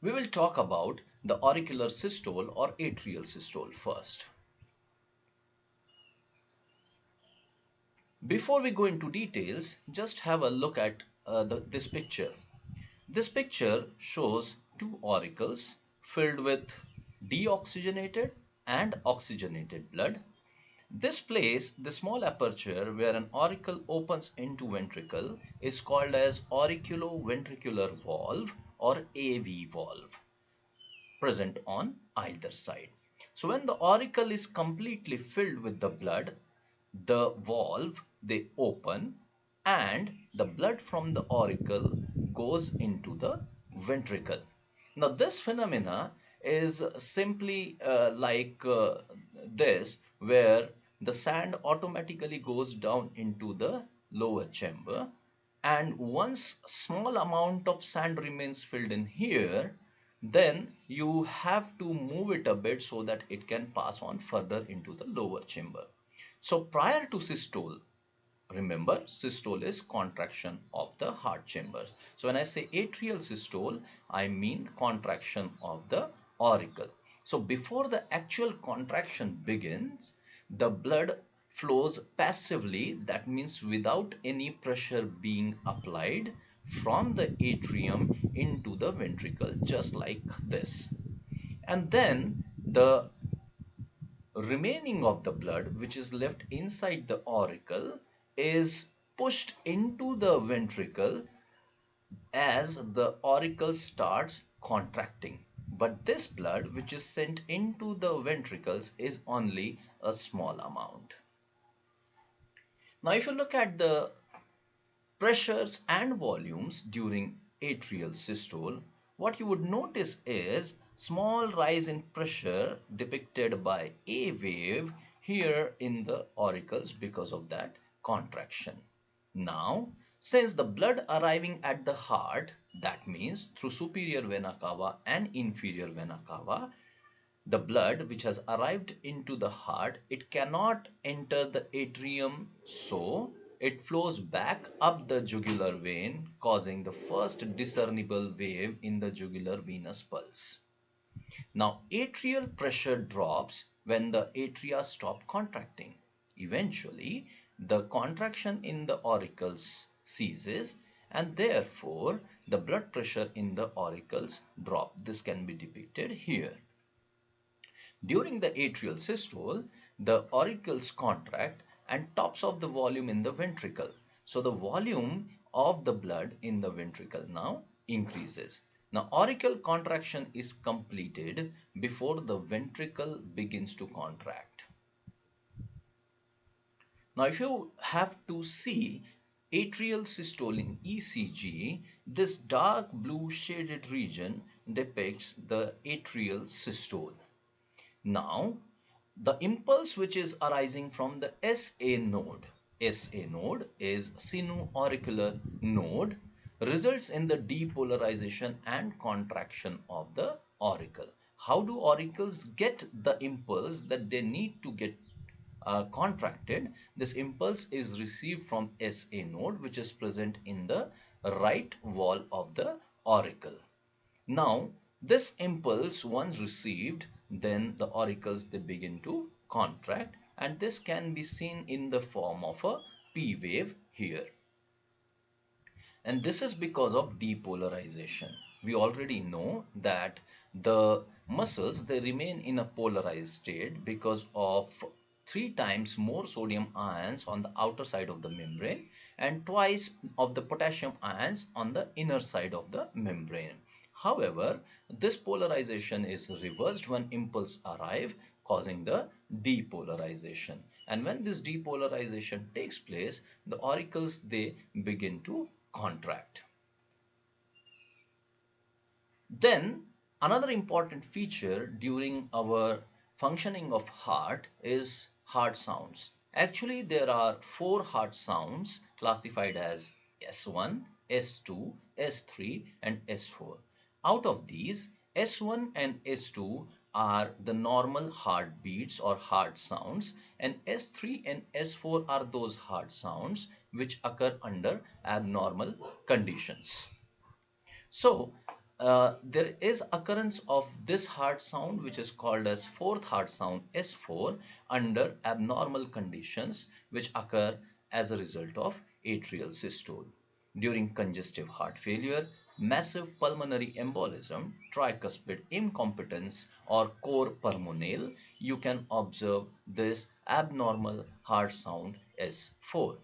We will talk about the auricular systole or atrial systole first. Before we go into details, just have a look at this picture. This picture shows two auricles filled with deoxygenated and oxygenated blood. This place, the small aperture where an auricle opens into ventricle, is called as auriculoventricular valve or AV valve, present on either side. So when the auricle is completely filled with the blood, the valve they open and the blood from the auricle goes into the ventricle. Now this phenomena is simply this, where the sand automatically goes down into the lower chamber, and once small amount of sand remains filled in here, then you have to move it a bit so that it can pass on further into the lower chamber. So prior to systole, remember systole is contraction of the heart chambers. So when I say atrial systole, I mean contraction of the auricle. So before the actual contraction begins, the blood flows passively, that means without any pressure being applied, from the atrium into the ventricle, just like this. And then the remaining of the blood which is left inside the auricle is pushed into the ventricle as the auricle starts contracting. But this blood which is sent into the ventricles is only a small amount. Now if you look at the pressures and volumes during atrial systole, what you would notice is small rise in pressure depicted by a wave here in the auricles because of that contraction. Now, since the blood arriving at the heart, that means through superior vena cava and inferior vena cava, the blood which has arrived into the heart, it cannot enter the atrium, so it flows back up the jugular vein, causing the first discernible wave in the jugular venous pulse. Now atrial pressure drops when the atria stop contracting. Eventually the contraction in the auricles ceases, and therefore the blood pressure in the auricles drop. This can be depicted here. During the atrial systole, the auricles contract and tops of the volume in the ventricle. So the volume of the blood in the ventricle now increases. Now auricle contraction is completed before the ventricle begins to contract. Now if you have to see atrial systole in ECG, this dark blue shaded region depicts the atrial systole. Now, the impulse which is arising from the SA node is sino-auricular node, results in the depolarization and contraction of the auricle. How do auricles get the impulse that they need to get contracted? This impulse is received from SA node, which is present in the right wall of the auricle. Now, this impulse once received, then the auricles they begin to contract, and this can be seen in the form of a P wave here. And this is because of depolarization. We already know that the muscles they remain in a polarized state because of 3 times more sodium ions on the outer side of the membrane and twice of the potassium ions on the inner side of the membrane. However, this polarization is reversed when impulse arrive, causing the depolarization. And when this depolarization takes place, the auricles they begin to contract. Then another important feature during our functioning of heart is heart sounds. Actually, there are 4 heart sounds classified as S1, S2, S3 and S4. Out of these, S1 and S2 are the normal heartbeats or heart sounds, and S3 and S4 are those heart sounds which occur under abnormal conditions. So there is occurrence of this heart sound which is called as fourth heart sound S4 under abnormal conditions which occur as a result of atrial systole. During congestive heart failure, massive pulmonary embolism, tricuspid incompetence or cor pulmonale, you can observe this abnormal heart sound S4.